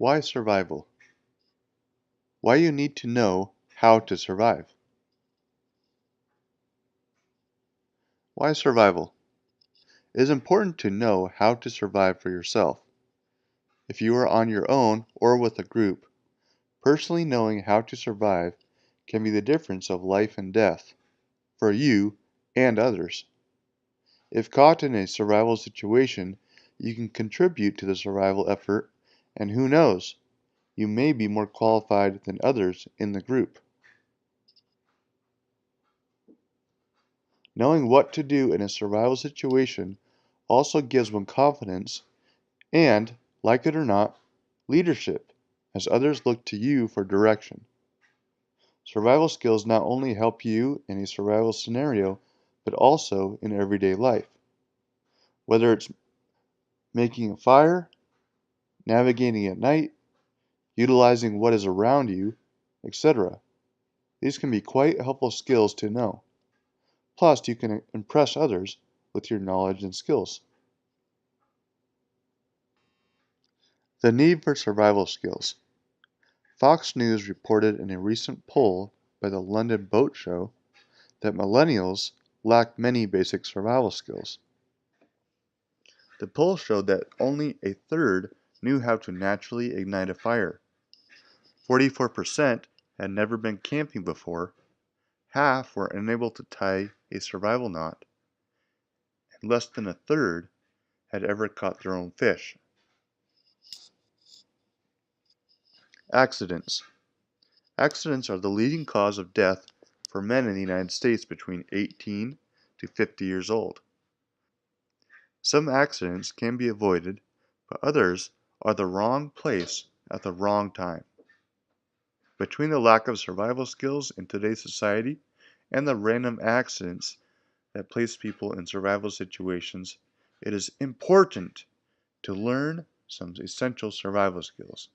Why survival? Why you need to know how to survive. Why survival? It is important to know how to survive for yourself. If you are on your own or with a group, personally knowing how to survive can be the difference of life and death for you and others. If caught in a survival situation, you can contribute to the survival effort, and who knows, you may be more qualified than others in the group. Knowing what to do in a survival situation also gives one confidence and, like it or not, leadership, as others look to you for direction. Survival skills not only help you in a survival scenario, but also in everyday life. Whether it's making a fire, navigating at night, utilizing what is around you, etc. These can be quite helpful skills to know. Plus, you can impress others with your knowledge and skills. The need for survival skills. Fox News reported in a recent poll by the London Boat Show that millennials lack many basic survival skills. The poll showed that only a third knew how to naturally ignite a fire. 44% had never been camping before, half were unable to tie a survival knot, and less than a third had ever caught their own fish. Accidents. Accidents are the leading cause of death for men in the United States between 18 to 50 years old. Some accidents can be avoided, but others are the wrong place at the wrong time. Between the lack of survival skills in today's society and the random accidents that place people in survival situations, it is important to learn some essential survival skills.